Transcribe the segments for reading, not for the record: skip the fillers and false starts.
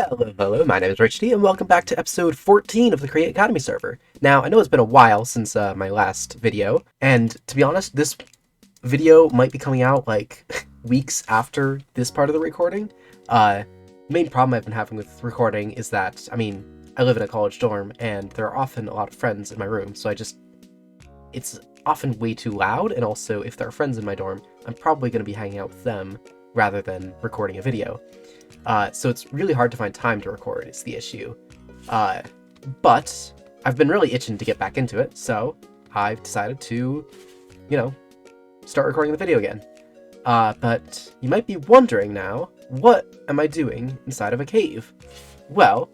Hello, my name is Richity, and welcome back to episode 14 of the Create Academy server. Now, I know it's been a while since my last video, and to be honest, this video might be coming out like weeks after this part of the recording. The main problem I've been having with recording is that, I live in a college dorm, and there are often a lot of friends in my room, so it's often way too loud, and also if there are friends in my dorm, I'm probably going to be hanging out with them rather than recording a video. So it's really hard to find time to record is the issue. But I've been really itching to get back into it, so I've decided to, start recording the video again. But you might be wondering now, what am I doing inside of a cave? Well,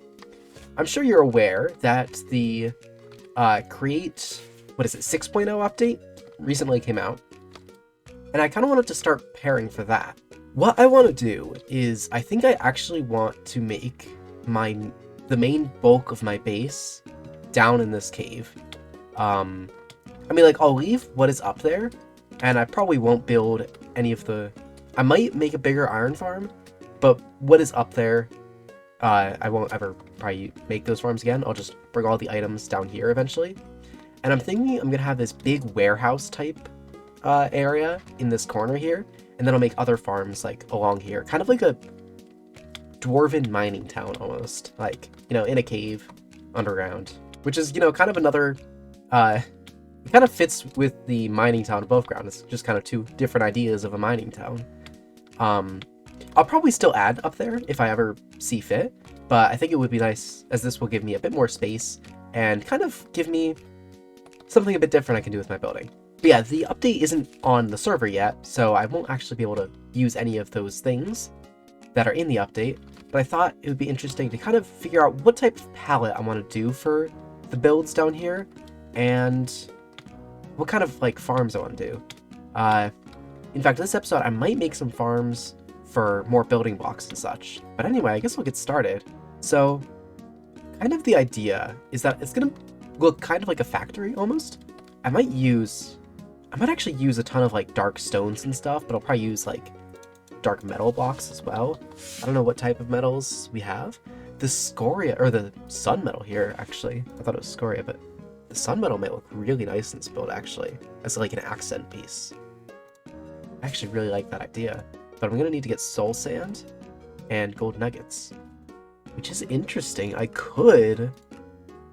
I'm sure you're aware that the Create, 6.0 update recently came out, and I kind of wanted to start preparing for that. What I want to do is, I think I actually want to make the main bulk of my base down in this cave. I'll leave what is up there, and I probably won't build any of I might make a bigger iron farm, but what is up there, I won't ever probably make those farms again. I'll just bring all the items down here eventually. And I'm thinking I'm going to have this big warehouse type area in this corner here. And then I'll make other farms, like, along here. Kind of like a dwarven mining town, almost. Like, in a cave, underground. Which is, kind of another, it kind of fits with the mining town above ground. It's just kind of two different ideas of a mining town. I'll probably still add up there if I ever see fit. But I think it would be nice, as this will give me a bit more space. And kind of give me something a bit different I can do with my building. But yeah, the update isn't on the server yet, so I won't actually be able to use any of those things that are in the update, but I thought it would be interesting to kind of figure out what type of palette I want to do for the builds down here, and what kind of, farms I want to do. In fact, in this episode, I might make some farms for more building blocks and such. But anyway, I guess we'll get started. So, kind of the idea is that it's going to look kind of like a factory, almost. I might actually use a ton of dark stones and stuff, but I'll probably use dark metal blocks as well. I don't know what type of metals we have. The scoria, or the sunmetal here, actually. I thought it was scoria, but the sunmetal may look really nice in this build, actually, as an accent piece. I actually really like that idea. But I'm gonna need to get soul sand and gold nuggets, which is interesting. I could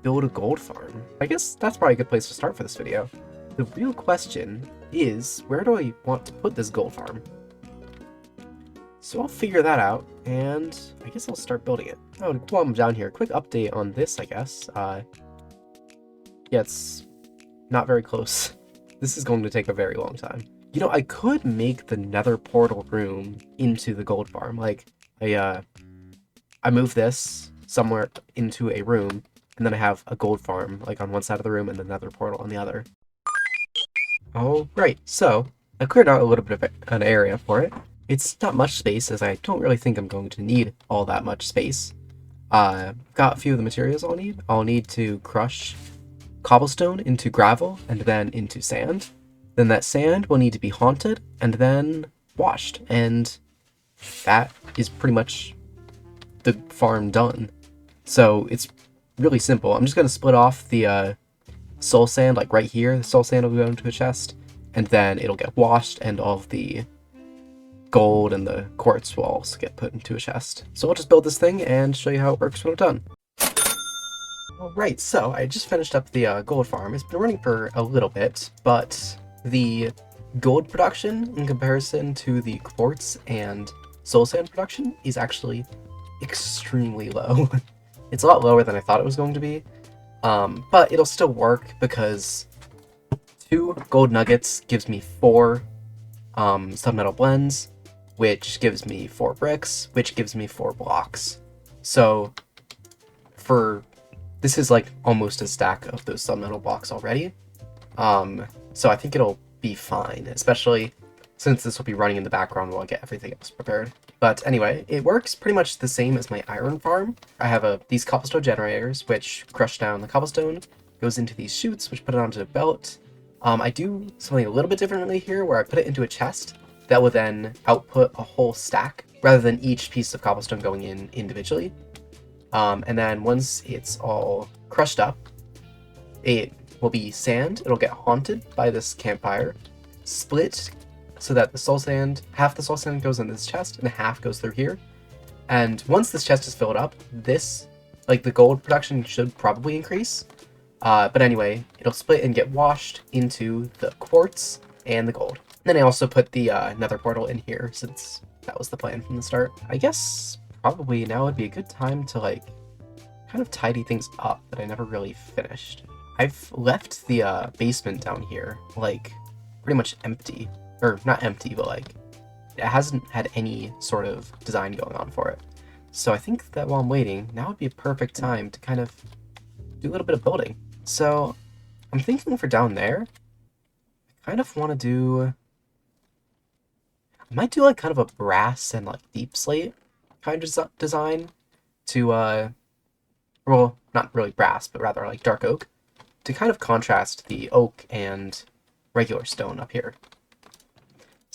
build a gold farm. I guess that's probably a good place to start for this video. The real question is, where do I want to put this gold farm? So I'll figure that out, and I guess I'll start building it. Oh, while I'm down here, quick update on this, I guess. Yeah, it's not very close. This is going to take a very long time. I could make the nether portal room into the gold farm. I move this somewhere into a room, and then I have a gold farm, on one side of the room and the nether portal on the other. Alright, so I cleared out a little bit of an area for it. It's not much space, as I don't really think I'm going to need all that much space. Got a few of the materials I'll need. I'll need to crush cobblestone into gravel and then into sand. Then that sand will need to be haunted and then washed. And that is pretty much the farm done. So it's really simple. I'm just going to split off the soul sand, right here. The soul sand will go into a chest, and then it'll get washed, and all of the gold and the quartz will also get put into a chest. So I'll just build this thing and show you how it works when I'm done. Alright, so I just finished up the gold farm. It's been running for a little bit, but the gold production in comparison to the quartz and soul sand production is actually extremely low. It's a lot lower than I thought it was going to be. But it'll still work because 2 gold nuggets gives me 4 sunmetal blends, which gives me 4 bricks, which gives me 4 blocks. So this is almost a stack of those sunmetal blocks already. So I think it'll be fine, especially since this will be running in the background while I get everything else prepared. But anyway, it works pretty much the same as my iron farm. I have these cobblestone generators, which crush down the cobblestone, goes into these chutes, which put it onto a belt. I do something a little bit differently here, where I put it into a chest that will then output a whole stack, rather than each piece of cobblestone going in individually. And then once it's all crushed up, it will be sand. It'll get haunted by this campfire, split so that the soul sand, half the soul sand goes in this chest and half goes through here. And once this chest is filled up, this, like, the gold production should probably increase. But anyway, it'll split and get washed into the quartz and the gold. Then I also put the nether portal in here since that was the plan from the start. I guess probably now would be a good time to, like, kind of tidy things up that I never really finished. I've left the basement down here, like, pretty much empty. Or not empty, but, like, it hasn't had any sort of design going on for it. So I think that while I'm waiting, now would be a perfect time to kind of do a little bit of building. So I'm thinking for down there, I kind of want to do... I might do, like, kind of a brass and, like, deep slate kind of design to, well, not really brass, but rather, like, dark oak, to kind of contrast the oak and regular stone up here.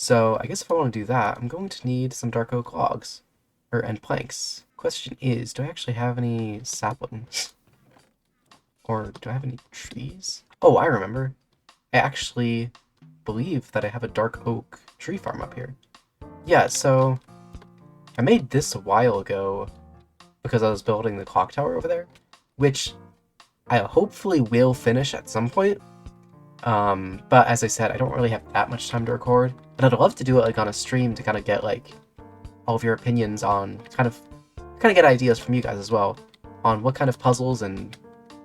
So I guess if I want to do that, I'm going to need some dark oak logs, and planks. Question is, do I actually have any saplings? Or do I have any trees? Oh, I remember. I actually believe that I have a dark oak tree farm up here. Yeah, so I made this a while ago because I was building the clock tower over there, which I hopefully will finish at some point. But as I said, I don't really have that much time to record, but I'd love to do it, like, on a stream to kind of get, like, all of your opinions on kind of get ideas from you guys as well on what kind of puzzles and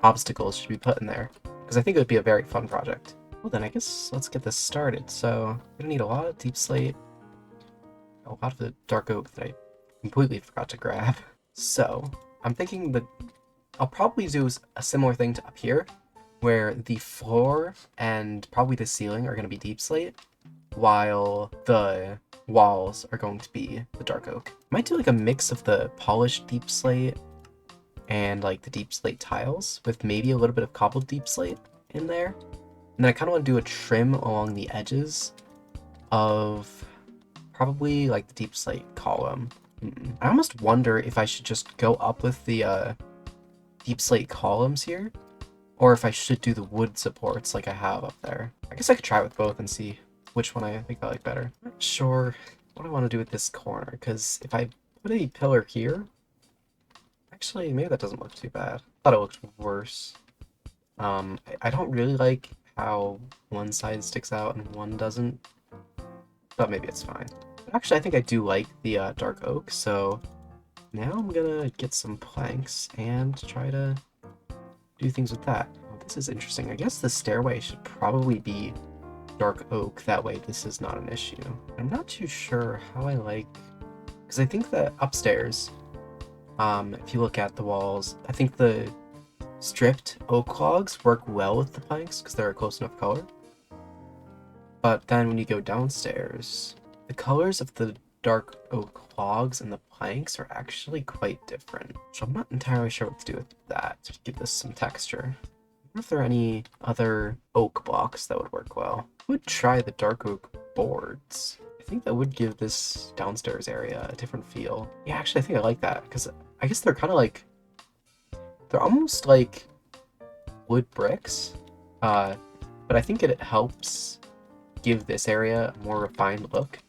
obstacles should be put in there, because I think it would be a very fun project. Well then, I guess let's get this started. So I'm gonna need a lot of deep slate, a lot of the dark oak that I completely forgot to grab. So I'm thinking that I'll probably do a similar thing to up here, where the floor and probably the ceiling are going to be deep slate, while the walls are going to be the dark oak. Might do, like, a mix of the polished deep slate and, like, the deep slate tiles with maybe a little bit of cobbled deep slate in there. And then I kind of want to do a trim along the edges of probably, like, the deep slate column. I almost wonder if I should just go up with the deep slate columns here, or if I should do the wood supports like I have up there. I guess I could try with both and see which one I think I like better. I'm not sure what I want to do with this corner, because if I put a pillar here... Actually, maybe that doesn't look too bad. I thought it looked worse. I don't really like how one side sticks out and one doesn't, but maybe it's fine. But actually, I think I do like the dark oak, so now I'm gonna get some planks and try to do things with that. Oh, this is interesting. I guess the stairway should probably be dark oak, that way this is not an issue. I'm not too sure how I like... because I think that upstairs, if you look at the walls, I think the stripped oak logs work well with the planks because they're a close enough color. But then when you go downstairs, the colors of the dark oak logs and the planks are actually quite different. So I'm not entirely sure what to do with that to give this some texture. I wonder if there are any other oak blocks that would work well. I would try the dark oak boards. I think that would give this downstairs area a different feel. Yeah, actually, I think I like that, because I guess they're kind of like... they're almost like wood bricks, but I think it helps give this area a more refined look,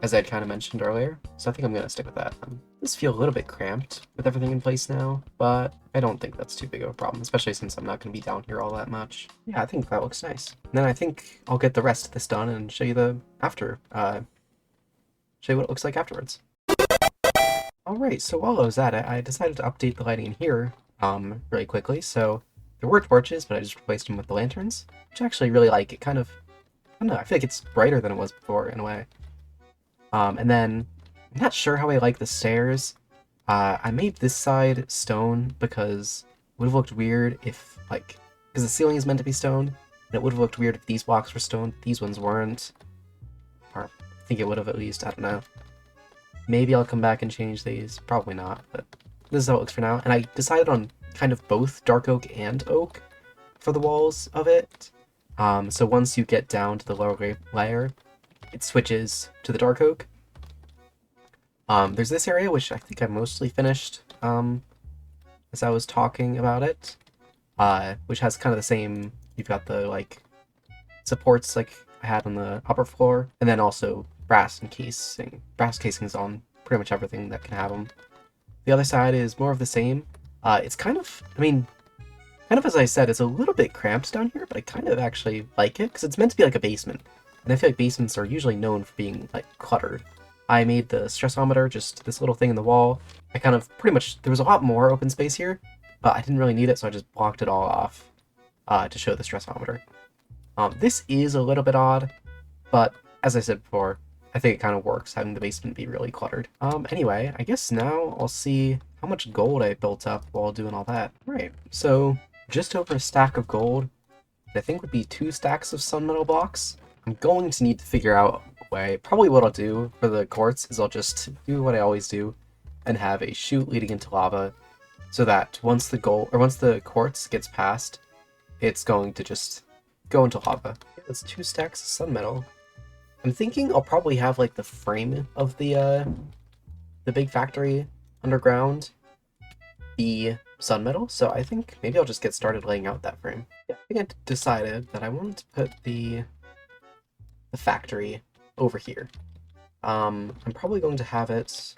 as I'd kind of mentioned earlier, so I think I'm going to stick with that. This feels a little bit cramped with everything in place now, but I don't think that's too big of a problem, especially since I'm not going to be down here all that much. Yeah, I think that looks nice. And then I think I'll get the rest of this done and show you the after, show you what it looks like afterwards. Alright, so while I was at it, I decided to update the lighting in here, really quickly. So there were torches, but I just replaced them with the lanterns, which I actually really like. It kind of, I don't know, I feel like it's brighter than it was before in a way. And then, I'm not sure how I like the stairs. I made this side stone because it would have looked weird if, like, because the ceiling is meant to be stone, and it would have looked weird if these blocks were stone, these ones weren't. Or, I think it would have at least, I don't know. Maybe I'll come back and change these, probably not, but this is how it looks for now. And I decided on kind of both dark oak and oak for the walls of it. So once you get down to the lower layer, it switches to the dark oak. There's this area, which I think I mostly finished as I was talking about it, which has kind of the same, you've got the, like, supports like I had on the upper floor, and then also brass casings on pretty much everything that can have them. The other side is more of the same. It's kind of, I mean, kind of as I said, it's a little bit cramped down here, but I kind of actually like it, because it's meant to be like a basement. And I feel like basements are usually known for being, like, cluttered. I made the stressometer, just this little thing in the wall. I kind of, pretty much, there was a lot more open space here, but I didn't really need it, so I just blocked it all off to show the stressometer. This is a little bit odd, but as I said before, I think it kind of works, having the basement be really cluttered. Anyway, I guess now I'll see how much gold I built up while doing all that. Right, so just over a stack of gold, I think would be 2 stacks of sunmetal blocks. I'm going to need to figure out a way. Probably what I'll do for the quartz is I'll just do what I always do and have a chute leading into lava, so that once the quartz gets past, it's going to just go into lava. That's 2 stacks of sunmetal. I'm thinking I'll probably have, like, the frame of the big factory underground be sunmetal, so I think maybe I'll just get started laying out that frame. Yeah, I think I decided that I wanted to put the factory over here. I'm probably going to have it,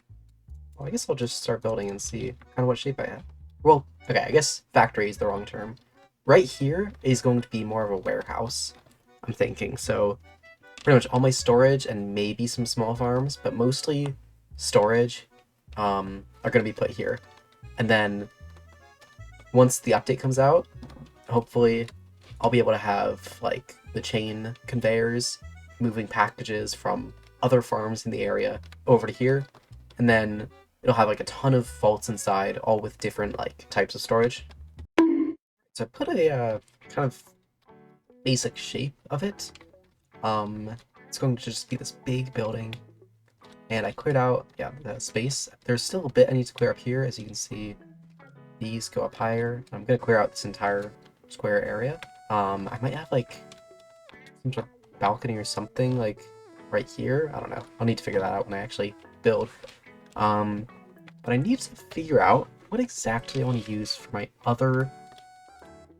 well, I guess I'll just start building and see kind of what shape I have. Well, okay, I guess factory is the wrong term. Right here is going to be more of a warehouse, I'm thinking, so pretty much all my storage and maybe some small farms, but mostly storage are going to be put here. And then once the update comes out, hopefully I'll be able to have, like, the chain conveyors moving packages from other farms in the area over to here, and then it'll have, like, a ton of vaults inside, all with different, like, types of storage. So I put a kind of basic shape of it. It's going to just be this big building, and I cleared out, yeah, the space. There's still a bit I need to clear up here. As you can see, these go up higher. I'm going to clear out this entire square area. I might have, like, some sort of balcony or something, like, right here. I don't know. I'll need to figure that out when I actually build. But I need to figure out what exactly I want to use for my other,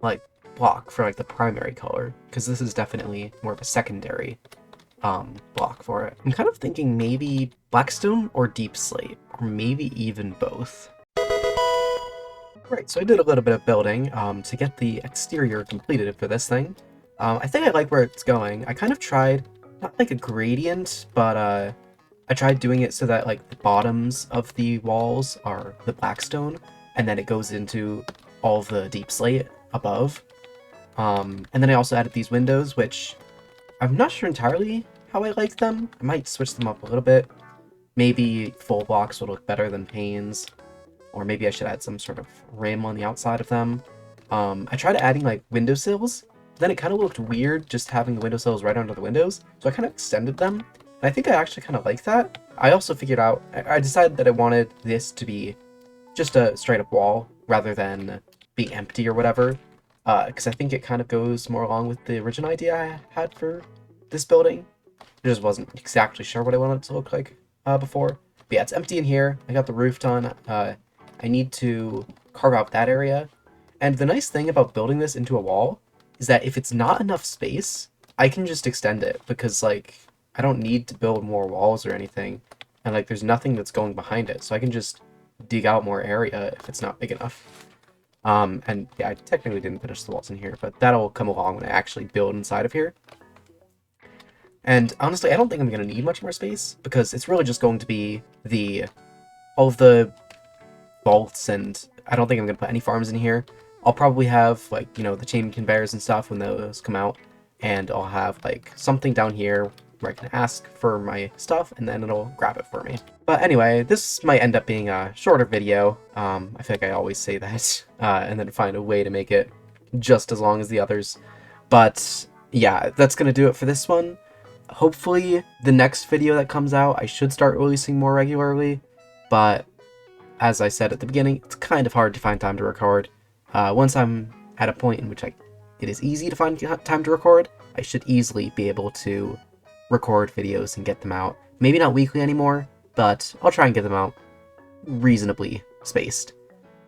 like, block for, like, the primary color, because this is definitely more of a secondary block for it. I'm kind of thinking maybe blackstone or deep slate, or maybe even both. Right, so I did a little bit of building to get the exterior completed for this thing. I think I like where it's going. I kind of tried, not like a gradient, but I tried doing it so that, like, the bottoms of the walls are the blackstone, and then it goes into all the deep slate above. And then I also added these windows, which I'm not sure entirely how I like them. I might switch them up a little bit. Maybe full blocks will look better than panes, or maybe I should add some sort of rim on the outside of them. I tried adding, like, windowsills, then it kind of looked weird just having the windowsills right under the windows, so I kind of extended them, and I think I actually kind of like that. I also figured out, I decided that I wanted this to be just a straight up wall, rather than being empty or whatever, because I think it kind of goes more along with the original idea I had for this building. I just wasn't exactly sure what I wanted it to look like before. But yeah, it's empty in here. I got the roof done. I need to carve out that area. And the nice thing about building this into a wall is that if it's not enough space, I can just extend it, because, like, I don't need to build more walls or anything. And, like, there's nothing that's going behind it, so I can just dig out more area if it's not big enough. And yeah, I technically didn't finish the walls in here, but that'll come along when I actually build inside of here. And honestly, I don't think I'm going to need much more space, because it's really just going to be all of the vaults, and I don't think I'm going to put any farms in here. I'll probably have, like, you know, the chain conveyors and stuff when those come out, and I'll have, like, something down here where I can ask for my stuff, and then it'll grab it for me. But anyway, this might end up being a shorter video. I feel like I always say that, and then find a way to make it just as long as the others. But yeah, that's going to do it for this one. Hopefully, the next video that comes out, I should start releasing more regularly, but as I said at the beginning, it's kind of hard to find time to record. Once I'm at a point in which it is easy to find time to record, I should easily be able to record videos and get them out. Maybe not weekly anymore, but I'll try and get them out reasonably spaced.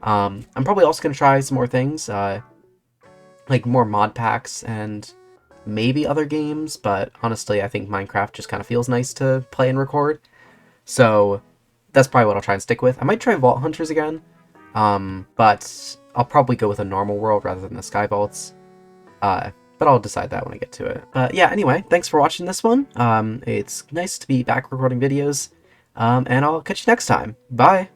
I'm probably also going to try some more things, like more mod packs and maybe other games, but honestly, I think Minecraft just kind of feels nice to play and record. So that's probably what I'll try and stick with. I might try Vault Hunters again, but I'll probably go with a normal world rather than the Sky Vaults. But I'll decide that when I get to it. But yeah, anyway, thanks for watching this one. It's nice to be back recording videos, and I'll catch you next time. Bye!